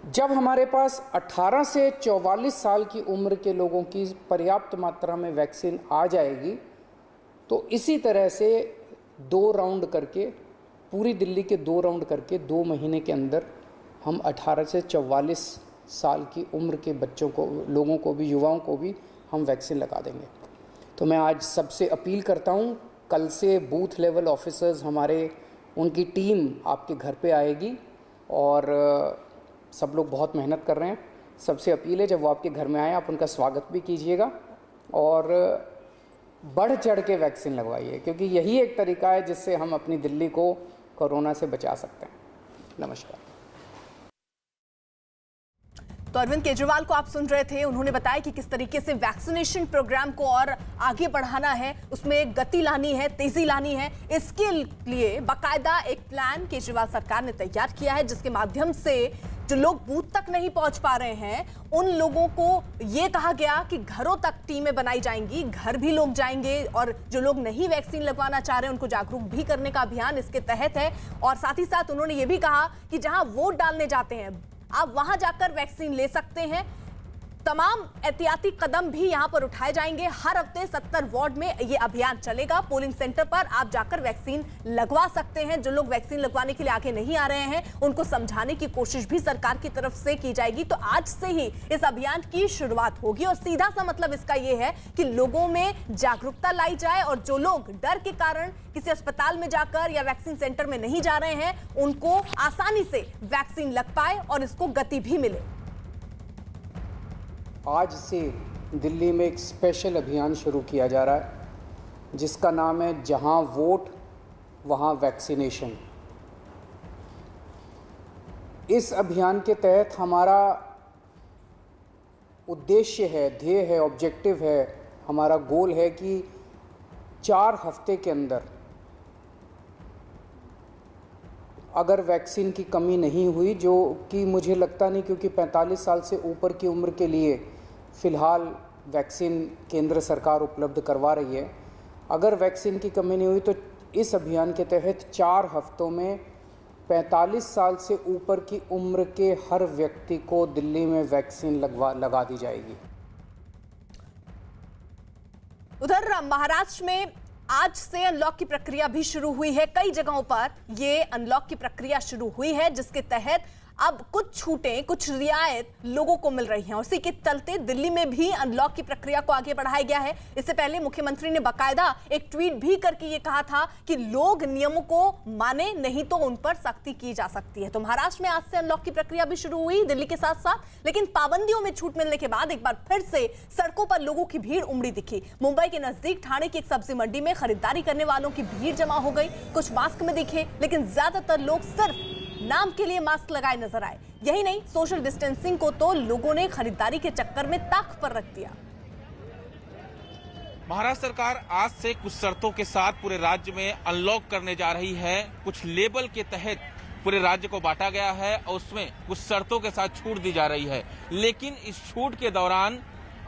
जब हमारे पास 18 से 44 साल की उम्र के लोगों की पर्याप्त मात्रा में वैक्सीन आ जाएगी, तो इसी तरह से 2 राउंड करके, पूरी दिल्ली के 2 राउंड करके 2 महीने के अंदर हम 18 से 44 साल की उम्र के बच्चों को, लोगों को भी, युवाओं को भी हम वैक्सीन लगा देंगे। तो मैं आज सबसे अपील करता हूं, कल से बूथ लेवल ऑफिसर्स हमारे, उनकी टीम आपके घर पे आएगी और सब लोग बहुत मेहनत कर रहे हैं। सबसे अपील है, जब वो आपके घर में आए आप उनका स्वागत भी कीजिएगा और बढ़ चढ़ के वैक्सीन लगवाइए, क्योंकि यही एक तरीका है जिससे हम अपनी दिल्ली को कोरोना से बचा सकते हैं। नमस्कार। तो अरविंद केजरीवाल को आप सुन रहे थे, उन्होंने बताया कि किस तरीके से वैक्सीनेशन प्रोग्राम को और आगे बढ़ाना है, उसमें गति लानी है, तेजी लानी है। इसके लिए बाकायदा एक प्लान केजरीवाल सरकार ने तैयार किया है, जिसके माध्यम से जो लोग बूथ तक नहीं पहुंच पा रहे हैं, उन लोगों को ये कहा गया कि घरों तक टीमें बनाई जाएंगी, घर भी लोग जाएंगे और जो लोग नहीं वैक्सीन लगवाना चाह रहे हैं उनको जागरूक भी करने का अभियान इसके तहत है। और साथ ही साथ उन्होंने ये भी कहा कि जहां वोट डालने जाते हैं आप वहां जाकर वैक्सीन ले सकते हैं। तमाम एहतियाती कदम भी यहां पर उठाए जाएंगे। हर हफ्ते 70 वार्ड में ये अभियान चलेगा। पोलिंग सेंटर पर आप जाकर वैक्सीन लगवा सकते हैं। जो लोग वैक्सीन लगवाने के लिए आगे नहीं आ रहे हैं उनको समझाने की कोशिश भी सरकार की तरफ से की जाएगी। तो आज से ही इस अभियान की शुरुआत होगी और सीधा सा मतलब इसका यह है कि लोगों में जागरूकता लाई जाए और जो लोग डर के कारण किसी अस्पताल में जाकर या वैक्सीन सेंटर में नहीं जा रहे हैं उनको आसानी से वैक्सीन लग पाए और इसको गति भी मिले। आज से दिल्ली में एक स्पेशल अभियान शुरू किया जा रहा है जिसका नाम है जहां वोट वहां वैक्सीनेशन। इस अभियान के तहत हमारा उद्देश्य है, ध्येय है, ऑब्जेक्टिव है, हमारा गोल है कि 4 हफ्ते के अंदर अगर वैक्सीन की कमी नहीं हुई, जो कि मुझे लगता नहीं, क्योंकि 45 साल से ऊपर की उम्र के लिए फ़िलहाल वैक्सीन केंद्र सरकार उपलब्ध करवा रही है, अगर वैक्सीन की कमी नहीं हुई तो इस अभियान के तहत 4 हफ्तों में 45 साल से ऊपर की उम्र के हर व्यक्ति को दिल्ली में वैक्सीन लगा दी जाएगी। उधर महाराष्ट्र में आज से अनलॉक की प्रक्रिया भी शुरू हुई है। कई जगहों पर ये अनलॉक की प्रक्रिया शुरू हुई है जिसके तहत अब कुछ छूटें, कुछ रियायत लोगों को मिल रही हैं और इसी के चलते दिल्ली में भी अनलॉक की प्रक्रिया को आगे बढ़ाया गया है। इससे पहले मुख्यमंत्री ने बाकायदा एक ट्वीट भी करके ये कहा था कि लोग नियमों को माने, नहीं तो उन पर सख्ती की जा सकती है। तो महाराष्ट्र में आज से अनलॉक की प्रक्रिया भी शुरू हुई दिल्ली के साथ साथ, लेकिन पाबंदियों में छूट मिलने के बाद एक बार फिर से सड़कों पर लोगों की भीड़ उमड़ी दिखी। मुंबई के नजदीक ठाणे की एक सब्जी मंडी में खरीदारी करने वालों की भीड़ जमा हो गई। कुछ मास्क में दिखे, लेकिन ज्यादातर लोग सिर्फ नाम के लिए मास्क लगाए नजर आए। यही नहीं, सोशल डिस्टेंसिंग को तो लोगों ने खरीदारी के चक्कर में ताक पर रख दिया। महाराष्ट्र सरकार आज से कुछ शर्तों के साथ पूरे राज्य में अनलॉक करने जा रही है। कुछ लेबल के तहत पूरे राज्य को बांटा गया है और उसमें कुछ शर्तों के साथ छूट दी जा रही है, लेकिन इस छूट के दौरान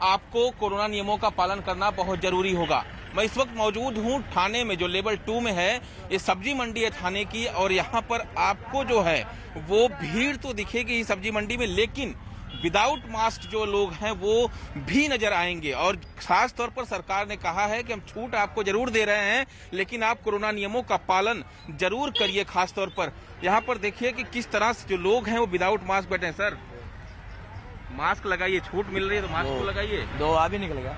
आपको कोरोना नियमों का पालन करना बहुत जरूरी होगा। मैं इस वक्त मौजूद हूं ठाणे में, जो लेवल 2 में है। ये सब्जी मंडी है ठाणे की और यहाँ पर आपको जो है वो भीड़ तो दिखेगी सब्जी मंडी में, लेकिन विदाउट मास्क जो लोग हैं वो भी नजर आएंगे। और खास तौर पर सरकार ने कहा है कि हम छूट आपको जरूर दे रहे हैं, लेकिन आप कोरोना नियमों का पालन जरूर करिए। खास तौर पर यहाँ पर देखिए कि किस तरह से जो लोग हैं वो विदाउट मास्क बैठे हैं। सर, मास्क लगाइए, छूट मिल रही है तो मास्क तो लगाइए। दो अभी निकल गया,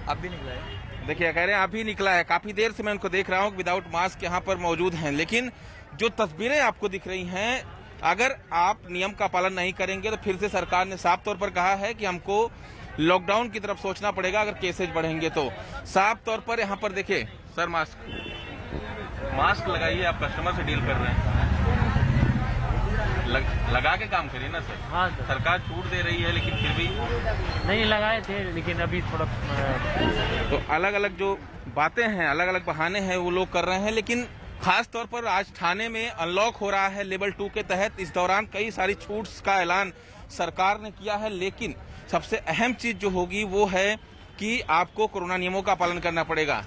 अब भी निकला है। देखिए कह रहे हैं अभी निकला है, काफी देर से मैं उनको देख रहा हूँ विदाउट मास्क यहाँ पर मौजूद हैं। लेकिन जो तस्वीरें आपको दिख रही हैं, अगर आप नियम का पालन नहीं करेंगे तो फिर से सरकार ने साफ तौर पर कहा है कि हमको लॉकडाउन की तरफ सोचना पड़ेगा अगर केसेज बढ़ेंगे तो। साफ तौर पर यहाँ पर देखिए सर, मास्क लगाइए, आप कस्टमर से डील कर रहे हैं, लगा के काम करिए ना सर। हाँ सर, सरकार छूट दे रही है लेकिन फिर भी नहीं लगाए थे, लेकिन अभी थोड़ा तो अलग अलग जो बातें हैं, अलग अलग बहाने हैं वो लोग कर रहे हैं। लेकिन खास तौर पर आज थाने में अनलॉक हो रहा है लेवल 2 के तहत। इस दौरान कई सारी छूट्स का ऐलान सरकार ने किया है, लेकिन सबसे अहम चीज जो होगी वो है कि आपको कोरोना नियमों का पालन करना पड़ेगा।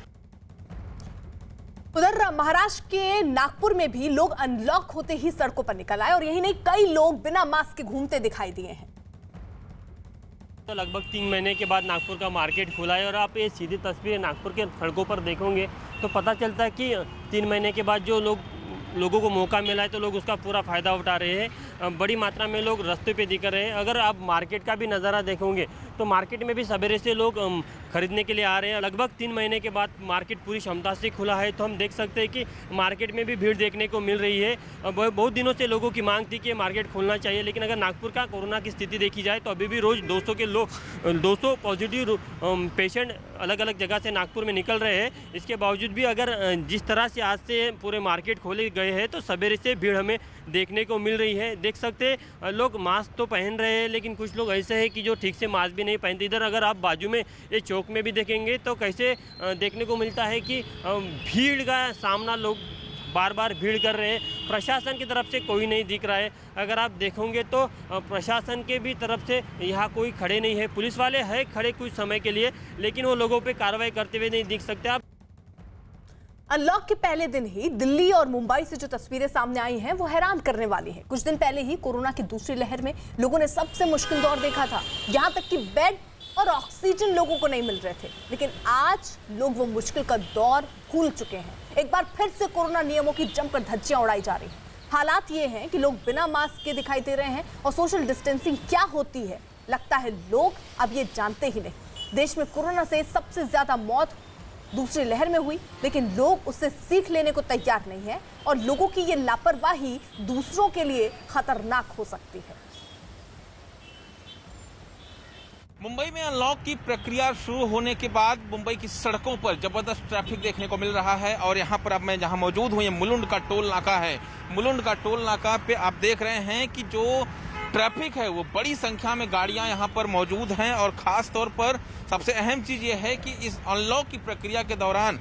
उधर महाराष्ट्र के नागपुर में भी लोग अनलॉक होते ही सड़कों पर निकल आए और यही नहीं, कई लोग बिना मास्क के घूमते दिखाई दिए हैं। तो लगभग 3 महीने के बाद नागपुर का मार्केट खुला है और आप ये सीधी तस्वीर नागपुर के सड़कों पर देखोगे तो पता चलता है कि 3 महीने के बाद जो लोगों को मौका मिला है तो लोग उसका पूरा फ़ायदा उठा रहे हैं। बड़ी मात्रा में लोग रास्ते पे दिख रहे हैं। अगर आप मार्केट का भी नज़ारा देखोगे तो मार्केट में भी सवेरे से लोग खरीदने के लिए आ रहे हैं। लगभग 3 महीने के बाद मार्केट पूरी क्षमता से खुला है तो हम देख सकते हैं कि मार्केट में भी भीड़ देखने को मिल रही है। बहुत दिनों से लोगों की मांग थी कि मार्केट खोलना चाहिए, लेकिन अगर नागपुर का कोरोना की स्थिति देखी जाए तो अभी भी रोज़ 200 पॉजिटिव पेशेंट अलग अलग जगह से नागपुर में निकल रहे हैं। इसके बावजूद भी अगर जिस तरह से आज से पूरे मार्केट खोले गए हैं तो सवेरे से भीड़ हमें देखने को मिल रही है। देख सकते लोग मास्क तो पहन रहे हैं, लेकिन कुछ लोग ऐसे हैं कि जो ठीक से मास्क भी नहीं पहनते। इधर अगर आप बाजू में ये चौक में भी देखेंगे तो कैसे देखने को मिलता है कि भीड़ का सामना लोग बार बार भीड़ कर रहे हैं। प्रशासन की तरफ से कोई नहीं दिख रहा है। अगर आप देखोगे तो प्रशासन के भी तरफ से यहाँ कोई खड़े नहीं है। पुलिस वाले हैं खड़े कुछ समय के लिए, लेकिन वो लोगों पे कार्रवाई करते हुए नहीं दिख सकते। आप अनलॉक के पहले दिन ही दिल्ली और मुंबई से जो तस्वीरें सामने आई हैं वो हैरान करने वाली हैं। कुछ दिन पहले ही कोरोना की दूसरी लहर में लोगों ने सबसे मुश्किल दौर देखा था, यहाँ तक कि बेड और ऑक्सीजन लोगों को नहीं मिल रहे थे। लेकिन आज लोग वो मुश्किल का दौर भूल चुके हैं। एक बार फिर से कोरोना नियमों की जमकर धज्जियां उड़ाई जा रही हैं। हालात ये हैं कि लोग बिना मास्क के दिखाई दे रहे हैं और सोशल डिस्टेंसिंग क्या होती है लगता है लोग अब ये जानते ही नहीं। देश में कोरोना से सबसे ज्यादा मौत दूसरी लहर में हुई, लेकिन लोग उससे सीख लेने को तैयार नहीं है और लोगों की ये लापरवाही दूसरों के लिए खतरनाक हो सकती है। मुंबई में अनलॉक की प्रक्रिया शुरू होने के बाद मुंबई की सड़कों पर जबरदस्त ट्रैफिक देखने को मिल रहा है। और यहाँ पर अब मैं जहाँ मौजूद हूँ, ये मुलुंड का टोल नाका है। मुलुंड का टोल नाका पे आप देख रहे हैं कि जो ट्रैफिक है वो बड़ी संख्या में गाड़ियां यहाँ पर मौजूद हैं। और खास तौर पर सबसे अहम चीज ये है कि इस अनलॉक की प्रक्रिया के दौरान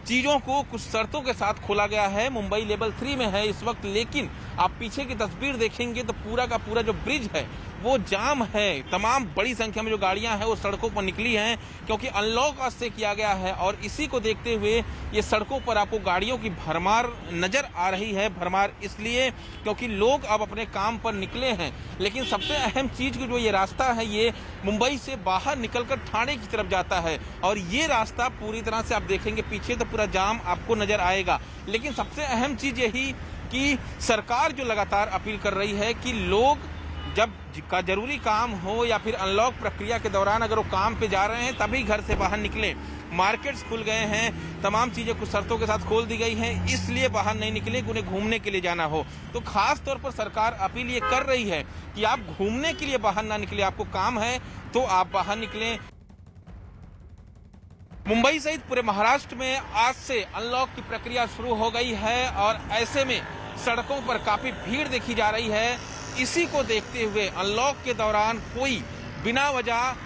चीजों को कुछ शर्तों के साथ खोला गया है। मुंबई लेवल 3 में है इस वक्त, लेकिन आप पीछे की तस्वीर देखेंगे तो पूरा का पूरा जो ब्रिज है वो जाम है। तमाम बड़ी संख्या में जो गाड़ियां हैं वो सड़कों पर निकली हैं, क्योंकि अनलॉक आज से किया गया है। और इसी को देखते हुए ये सड़कों पर आपको गाड़ियों की भरमार नजर आ रही है। भरमार इसलिए क्योंकि लोग अब अपने काम पर निकले हैं। लेकिन सबसे अहम चीज की जो ये रास्ता है ये मुंबई से बाहर निकलकर ठाणे की तरफ जाता है। और ये रास्ता पूरी तरह से आप देखेंगे पीछे तो पूरा जाम आपको नजर आएगा। लेकिन सबसे अहम चीज यही कि सरकार जो लगातार अपील कर रही है कि लोग जब का जरूरी काम हो या फिर अनलॉक प्रक्रिया के दौरान अगर वो काम पे जा रहे हैं तभी घर से बाहर निकले। मार्केट्स खुल गए हैं, तमाम चीजें कुछ शर्तों के साथ खोल दी गई हैं, इसलिए बाहर नहीं निकले कि उन्हें घूमने के लिए जाना हो। तो खास तौर पर सरकार अपील ये कर रही है कि आप घूमने के लिए बाहर ना निकले, आपको काम है तो आप बाहर निकलें। मुंबई सहित पूरे महाराष्ट्र में आज से अनलॉक की प्रक्रिया शुरू हो गई है और ऐसे में सड़कों पर काफी भीड़ देखी जा रही है। इसी को देखते हुए अनलॉक के दौरान कोई बिना वजह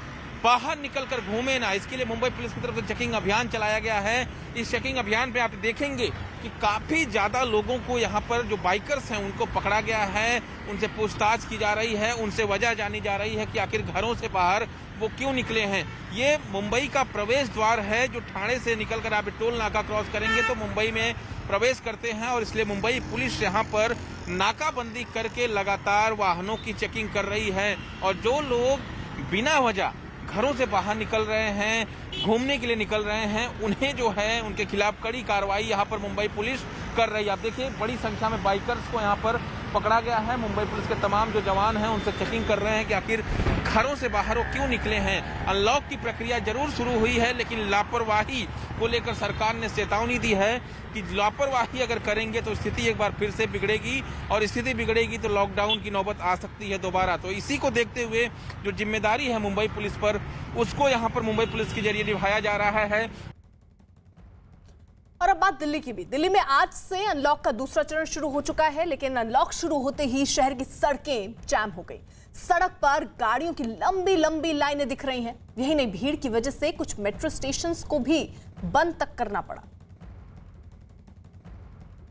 बाहर निकलकर घूमे ना, इसके लिए मुंबई पुलिस की तरफ से चेकिंग अभियान चलाया गया है। इस चेकिंग अभियान पे आप देखेंगे कि काफी ज्यादा लोगों को यहाँ पर जो बाइकर्स हैं उनको पकड़ा गया है, उनसे पूछताछ की जा रही है, उनसे वजह जानी जा रही है कि आखिर घरों से बाहर वो क्यों निकले हैं। ये मुंबई का प्रवेश द्वार है, जो ठाणे से निकलकर आप टोल नाका क्रॉस करेंगे तो मुंबई में प्रवेश करते हैं, और इसलिए मुंबई पुलिस यहाँ पर नाकाबंदी करके लगातार वाहनों की चेकिंग कर रही है। और जो लोग बिना वजह घरों से बाहर निकल रहे हैं, घूमने के लिए निकल रहे हैं, उन्हें जो है उनके खिलाफ कड़ी कार्रवाई यहाँ पर मुंबई पुलिस कर रही है। आप देखिए बड़ी संख्या में बाइकर्स को यहाँ पर पकड़ा गया है। मुंबई पुलिस के तमाम जो जवान हैं उनसे चेकिंग कर रहे हैं कि आखिर घरों से बाहर वो क्यों निकले हैं। अनलॉक की प्रक्रिया जरूर शुरू हुई है, लेकिन लापरवाही को लेकर सरकार ने चेतावनी दी है कि लापरवाही अगर करेंगे तो स्थिति एक बार फिर से बिगड़ेगी, और स्थिति बिगड़ेगी तो लॉकडाउन की नौबत आ सकती है दोबारा। तो इसी को देखते हुए जो जिम्मेदारी है मुंबई पुलिस पर, उसको यहाँ पर मुंबई पुलिस के जरिए निभाया जा रहा है। और अब बात दिल्ली की भी। दिल्ली में आज से अनलॉक का दूसरा चरण शुरू हो चुका है, लेकिन अनलॉक शुरू होते ही शहर की सड़कें जाम हो गई। सड़क पर गाड़ियों की लंबी लंबी लाइनें दिख रही हैं। यही नहीं, भीड़ की वजह से कुछ मेट्रो स्टेशंस को भी बंद तक करना पड़ा।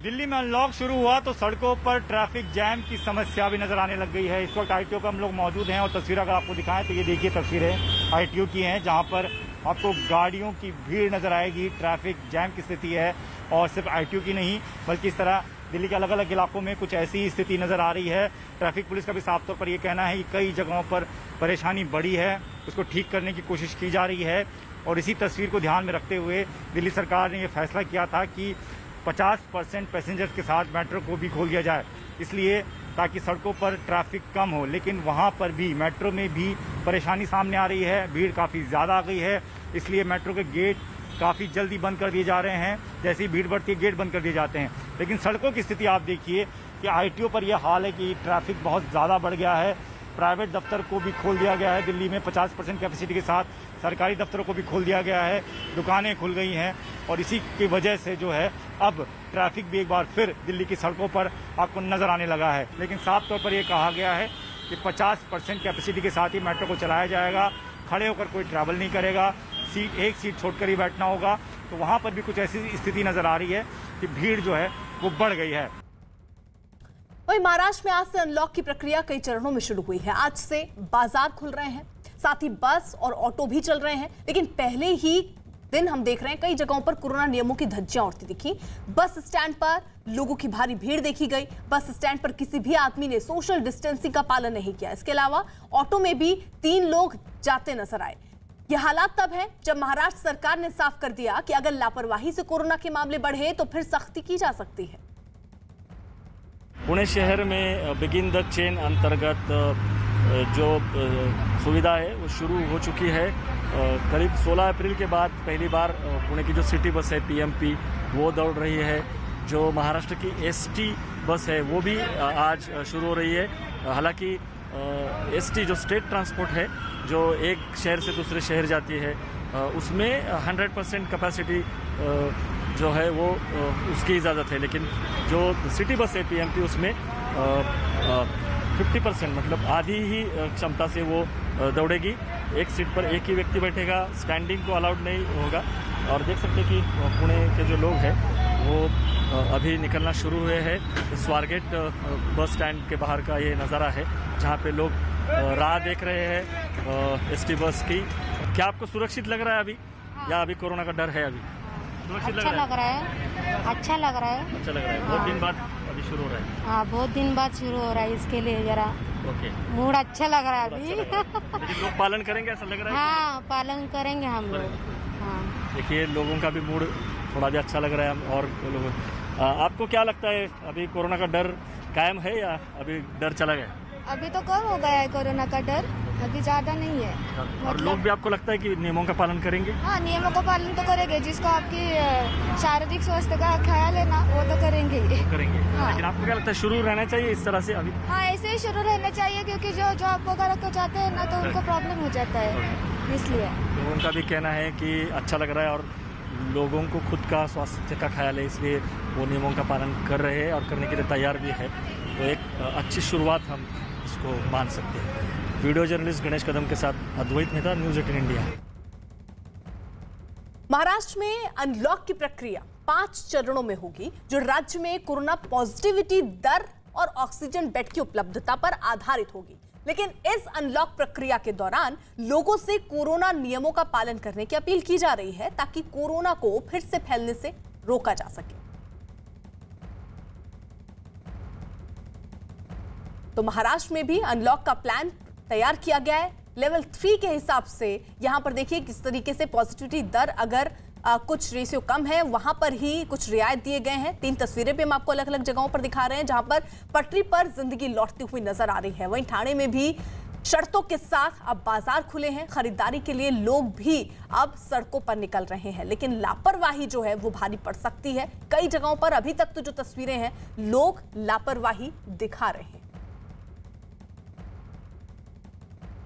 दिल्ली में अनलॉक शुरू हुआ तो सड़कों पर ट्रैफिक जैम की समस्या भी नजर आने लग गई है। इस वक्त आईटीओ पर हम लोग मौजूद हैं और तस्वीर अगर आपको दिखाएं तो ये देखिए तस्वीरें आईटीओ की हैं, जहां पर आपको गाड़ियों की भीड़ नजर आएगी, ट्रैफिक जैम की स्थिति है। और सिर्फ आईटीओ की नहीं बल्कि इस तरह दिल्ली के अलग अलग इलाकों में कुछ ऐसी स्थिति नजर आ रही है। ट्रैफिक पुलिस का भी साफ तौर पर यह कहना है कि कई जगहों पर परेशानी बढ़ी है, उसको ठीक करने की कोशिश की जा रही है। और इसी तस्वीर को ध्यान में रखते हुए दिल्ली सरकार ने यह फैसला किया था कि 50% पैसेंजर्स के साथ मेट्रो को भी खोल दिया जाए, इसलिए ताकि सड़कों पर ट्रैफिक कम हो। लेकिन वहां पर भी मेट्रो में भी परेशानी सामने आ रही है, भीड़ काफ़ी ज़्यादा आ गई है, इसलिए मेट्रो के गेट काफ़ी जल्दी बंद कर दिए जा रहे हैं। जैसे ही भीड़ बढ़ती है गेट बंद कर दिए जाते हैं। लेकिन सड़कों की स्थिति आप देखिए कि आईटीओ पर यह हाल है कि ट्रैफिक बहुत ज़्यादा बढ़ गया है। प्राइवेट दफ्तर को भी खोल दिया गया है दिल्ली में 50% कैपेसिटी के साथ, सरकारी दफ्तरों को भी खोल दिया गया है, दुकानें खुल गई हैं। और इसी की वजह से जो है अब ट्रैफिक भी एक बार फिर दिल्ली की सड़कों पर आपको नजर आने लगा है। लेकिन साफ तौर पर यह कहा गया है कि 50% कैपेसिटी के साथ ही मेट्रो को चलाया जाएगा, खड़े होकर कोई ट्रैवल नहीं करेगा, एक सीट छोड़कर ही बैठना होगा। तो वहां पर भी कुछ ऐसी स्थिति नजर आ रही है कि भीड़ जो है वो बढ़ गई है। वहीं महाराष्ट्र में आज से अनलॉक की प्रक्रिया कई चरणों में शुरू हुई है। आज से बाजार खुल रहे हैं, साथ ही बस और ऑटो भी चल रहे हैं। लेकिन पहले ही दिन हम देख रहे हैं कई जगहों पर कोरोना नियमों की धज्जियां उड़ती दिखी। बस स्टैंड पर लोगों की भारी भीड़ देखी गई। बस स्टैंड पर किसी भी आदमी ने सोशल डिस्टेंसिंग का पालन नहीं किया। इसके अलावा ऑटो में भी 3 लोग जाते नजर आए। यह हालात तब है जब महाराष्ट्र सरकार ने साफ कर दिया कि अगर लापरवाही से कोरोना के मामले बढ़े तो फिर सख्ती की जा सकती है। पुणे शहर में बिगिन द चेन अंतर्गत जो सुविधा है वो शुरू हो चुकी है। करीब 16 अप्रैल के बाद पहली बार पुणे की जो सिटी बस है पीएमपी वो दौड़ रही है। जो महाराष्ट्र की एसटी बस है वो भी आज शुरू हो रही है। हालांकि एसटी जो स्टेट ट्रांसपोर्ट है जो एक शहर से दूसरे शहर जाती है उसमें 100% कैपेसिटी जो है वो उसकी इजाज़त है। लेकिन जो सिटी बस है पीएमपी उसमें 50% मतलब आधी ही क्षमता से वो दौड़ेगी। एक सीट पर एक ही व्यक्ति बैठेगा, स्टैंडिंग को अलाउड नहीं होगा। और देख सकते हैं कि पुणे के जो लोग हैं वो अभी निकलना शुरू हुए हैं। स्वारगेट बस स्टैंड के बाहर का ये नज़ारा है जहाँ पे लोग राह देख रहे हैं एसटी बस की। क्या आपको सुरक्षित लग रहा है अभी? हाँ। या अभी कोरोना का डर है? अभी अच्छा लग रहा है। अच्छा लग रहा है। अच्छा लग रहा है। बहुत दिन बाद अभी शुरू हो रहा है। हाँ, बहुत दिन बाद शुरू हो रहा है, इसके लिए जरा ओके मूड अच्छा लग रहा है अभी। लेकिन लोग पालन करेंगे ऐसा लग रहा है? हाँ, पालन करेंगे हम लोग। हाँ, देखिए लोगों का भी मूड थोड़ा भी अच्छा लग रहा है। और लोगों आपको क्या लगता है अभी कोरोना का डर कायम है या अभी डर चला गया? अभी तो कम हो गया है कोरोना का डर, अभी ज्यादा नहीं है। और लोग भी आपको लगता है कि नियमों का पालन करेंगे? हाँ, नियमों का पालन तो करेंगे। जिसको आपकी शारीरिक स्वास्थ्य का ख्याल है ना वो तो करेंगे ही करेंगे। हाँ। लेकिन आपको क्या लगता है शुरू रहना चाहिए इस तरह से अभी? हाँ, ऐसे ही शुरू रहना चाहिए क्योंकि जो जॉब वगैरह को जाते हैं ना तो उनको प्रॉब्लम हो जाता है, इसलिए। तो उनका भी कहना है कि अच्छा लग रहा है और लोगों को खुद का स्वास्थ्य का ख्याल है, इसलिए वो नियमों का पालन कर रहे हैं और करने के लिए तैयार भी है। तो एक अच्छी शुरुआत हम इसको मान सकते हैं। वीडियो जर्नलिस्ट गणेश कदम के साथ अद्वैत मेहता, न्यूज़ 18 इंडिया। महाराष्ट्र में अनलॉक की प्रक्रिया 5 चरणों में होगी, जो राज्य में कोरोना पॉजिटिविटी दर और ऑक्सीजन बेड की उपलब्धता पर आधारित होगी। लेकिन इस अनलॉक प्रक्रिया के दौरान लोगों से कोरोना नियमों का पालन करने की अपील की जा रही है ताकि कोरोना को फिर से फैलने से रोका जा सके। तो महाराष्ट्र में भी अनलॉक का प्लान तैयार किया गया है। लेवल 3 के हिसाब से यहां पर देखिए किस तरीके से पॉजिटिविटी दर अगर कुछ रेशियो कम है वहां पर ही कुछ रियायत दिए गए हैं। 3 तस्वीरें भी हम आपको अलग अलग जगहों पर दिखा रहे हैं जहां पर पटरी पर जिंदगी लौटती हुई नजर आ रही है। वहीं ठाणे में भी शर्तों के साथ अब बाजार खुले हैं, खरीदारी के लिए लोग भी अब सड़कों पर निकल रहे हैं, लेकिन लापरवाही जो है वो भारी पड़ सकती है। कई जगहों पर अभी तक तो जो तस्वीरें हैं लोग लापरवाही दिखा रहे हैं।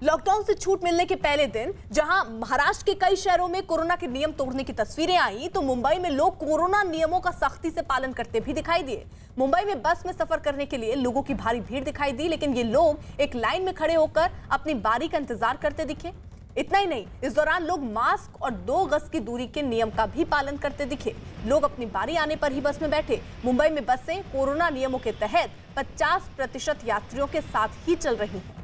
लॉकडाउन से छूट मिलने के पहले दिन जहां महाराष्ट्र के कई शहरों में कोरोना के नियम तोड़ने की तस्वीरें आई, तो मुंबई में लोग कोरोना नियमों का सख्ती से पालन करते भी दिखाई दिए। मुंबई में बस में सफर करने के लिए लोगों की भारी भीड़ दिखाई दी, लेकिन ये लोग एक लाइन में खड़े होकर अपनी बारी का इंतजार करते दिखे। इतना ही नहीं, इस दौरान लोग मास्क और 2 गज की दूरी के नियम का भी पालन करते दिखे। लोग अपनी बारी आने पर ही बस में बैठे। मुंबई में बसें कोरोना नियमों के तहत 50% यात्रियों के साथ ही चल रही हैं।